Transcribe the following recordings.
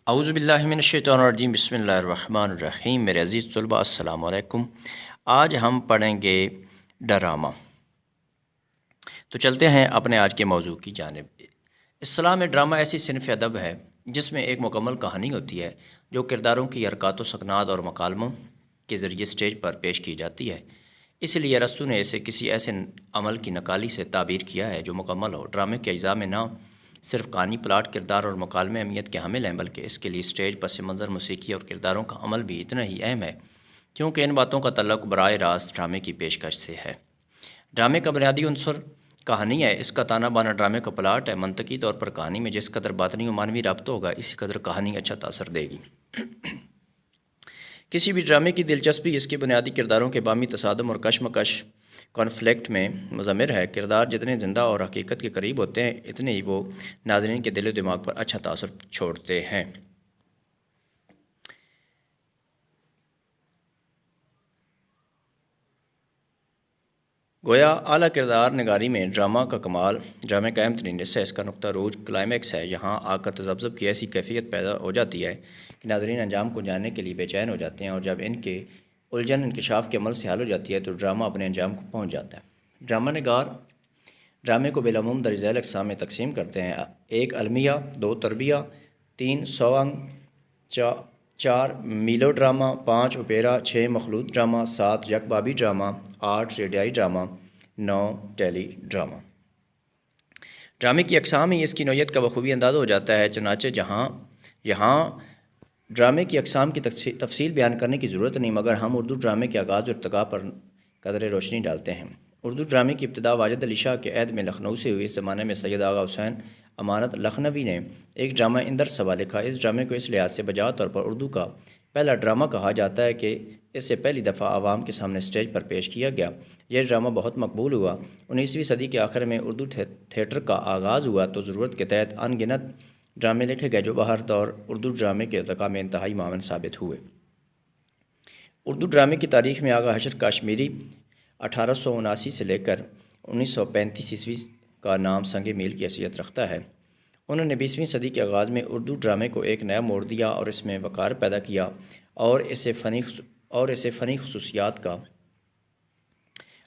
اعوذ باللہ من الشیطان الرجیم، بسم اللہ الرحمن الرحیم۔ میرے عزیز طلباء السلام علیکم۔ آج ہم پڑھیں گے ڈرامہ۔ تو چلتے ہیں اپنے آج کے موضوع کی جانب۔ اصطلاح میں ڈرامہ ایسی صنف ادب ہے جس میں ایک مکمل کہانی ہوتی ہے جو کرداروں کی حرکات و سکنات اور مکالموں کے ذریعے سٹیج پر پیش کی جاتی ہے۔ اس لیے ارسطو نے اسے کسی ایسے عمل کی نقالی سے تعبیر کیا ہے جو مکمل ہو۔ ڈرامے کے اجزاء میں نہ صرف کہانی، پلاٹ، کردار اور مکالمے اہمیت کے حامل ہیں، بلکہ اس کے لیے سٹیج، پس منظر، موسیقی اور کرداروں کا عمل بھی اتنا ہی اہم ہے، کیونکہ ان باتوں کا تعلق براہ راست ڈرامے کی پیشکش سے ہے۔ ڈرامے کا بنیادی عنصر کہانی ہے۔ اس کا تانا بانا ڈرامے کا پلاٹ ہے۔ منطقی طور پر کہانی میں جس قدر باطنی و معنوی ربط ہوگا، اسی قدر کہانی اچھا تاثر دے گی۔ کسی بھی ڈرامے کی دلچسپی اس کے بنیادی کرداروں کے باہمی تصادم اور کشمکش کانفلکٹ میں مضمر ہے۔ کردار جتنے زندہ اور حقیقت کے قریب ہوتے ہیں، اتنے ہی وہ ناظرین کے دل و دماغ پر اچھا تاثر چھوڑتے ہیں۔ گویا اعلیٰ کردار نگاری میں ڈرامہ کا کمال، ڈرامے کا اہم ترین حصہ، اس کا نقطہ عروج کلائمیکس ہے۔ یہاں آ کر تذبذب کی ایسی کیفیت پیدا ہو جاتی ہے کہ ناظرین انجام کو جاننے کے لیے بے چین ہو جاتے ہیں، اور جب ان کے الجھن انکشاف کے عمل سے حل ہو جاتی ہے تو ڈرامہ اپنے انجام کو پہنچ جاتا ہے۔ ڈرامہ نگار ڈرامے کو بالعموم درج ذیل اقسام میں تقسیم کرتے ہیں: 1 المیہ، 2 تربیہ، 3 سوانگ، 4 میلو ڈرامہ، 5 اوپیرا، 6 مخلوط ڈرامہ، 7 یک بابی ڈرامہ، 8 ریڈیائی ڈرامہ، 9 ٹیلی ڈرامہ۔ ڈرامے کی اقسام ہی اس کی نوعیت کا بخوبی اندازہ ہو جاتا ہے۔ چنانچہ یہاں ڈرامے کی اقسام کی تفصیل بیان کرنے کی ضرورت نہیں، مگر ہم اردو ڈرامے کے آغاز اور ارتقاء پر قدرے روشنی ڈالتے ہیں۔ اردو ڈرامے کی ابتدا واجد علی شاہ کے عہد میں لکھنؤ سے ہوئی۔ اس زمانے میں سید آغا حسین امانت لکھنوی نے ایک ڈرامہ اندر سبا لکھا۔ اس ڈرامے کو اس لحاظ سے بجا طور پر اردو کا پہلا ڈرامہ کہا جاتا ہے کہ اس سے پہلی دفعہ عوام کے سامنے سٹیج پر پیش کیا گیا۔ یہ ڈرامہ بہت مقبول ہوا۔ 19ویں صدی کے آخر میں اردو تھیٹر کا آغاز ہوا تو ضرورت کے تحت ان گنت ڈرامے لکھے گئے جو بہر دور اردو ڈرامے کے ارتقاء میں انتہائی معاون ثابت ہوئے۔ اردو ڈرامے کی تاریخ میں آغا حشر کاشمیری 1879 سے لے کر 1935 عیسوی کا نام سنگ میل کی حیثیت رکھتا ہے۔ انہوں نے 20ویں صدی کے آغاز میں اردو ڈرامے کو ایک نیا موڑ دیا اور اس میں وقار پیدا کیا اور اسے فنی خصوصیات کا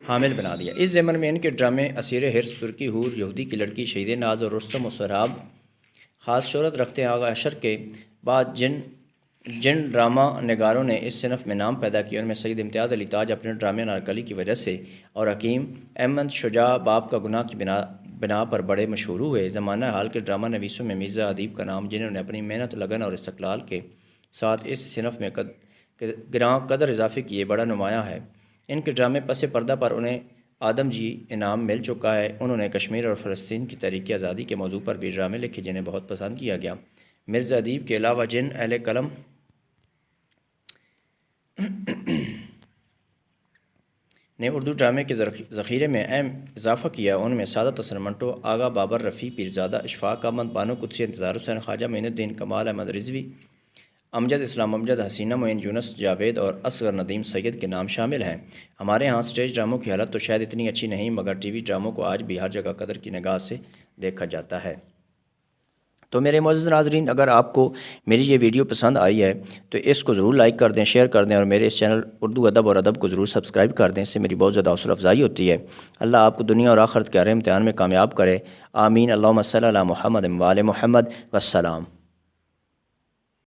حامل بنا دیا۔ اس ضمن میں ان کے ڈرامے اسیر حرص، ترکی حور، یہودی کی لڑکی، شہید ناز اور رستم و سہراب خاص شہرت رکھتے ہیں۔ آغا حشر کے بعد جن ڈرامہ نگاروں نے اس صنف میں نام پیدا کیا ان میں سید امتیاز علی تاج اپنے ڈرامے انارکلی کی وجہ سے اور حکیم احمد شجاع باپ کا گناہ کی بنا پر بڑے مشہور ہوئے۔ زمانہ حال کے ڈرامہ نویسوں میں مرزا ادیب کا نام، جنہوں نے اپنی محنت، لگن اور استقلال کے ساتھ اس صنف میں گراں قدر اضافے کیے، بڑا نمایاں ہے۔ ان کے ڈرامے پس پردہ پر انہیں آدم جی انعام مل چکا ہے۔ انہوں نے کشمیر اور فلسطین کی تحریک آزادی کے موضوع پر بھی ڈرامے لکھے جنہیں بہت پسند کیا گیا۔ مرزا ادیب کے علاوہ جن اہل قلم نے اردو ڈرامے کے ذخیرے میں اہم اضافہ کیا ان میں سعادت حسن منٹو، آغا بابر رفیع پیرزادہ، اشفاق احمد بانو قدسی، انتظار حسین خواجہ، معین الدین کمال احمد رضوی، امجد اسلام امجد، حسینہ معین، یونس جاوید اور اصغر ندیم سید کے نام شامل ہیں۔ ہمارے ہاں سٹیج ڈراموں کی حالت تو شاید اتنی اچھی نہیں، مگر ٹی وی ڈراموں کو آج بھی ہر جگہ قدر کی نگاہ سے دیکھا جاتا ہے۔ تو میرے معزز ناظرین، اگر آپ کو میری یہ ویڈیو پسند آئی ہے تو اس کو ضرور لائک کر دیں، شیئر کر دیں، اور میرے اس چینل اردو ادب اور ادب کو ضرور سبسکرائب کر دیں۔ اس سے میری بہت زیادہ حوصلہ افزائی ہوتی ہے۔ اللہ آپ کو دنیا اور آخرت کے ہر امتحان میں کامیاب کرے۔ آمین۔ اللہم صلی علی محمد و آل محمد۔ والسلام۔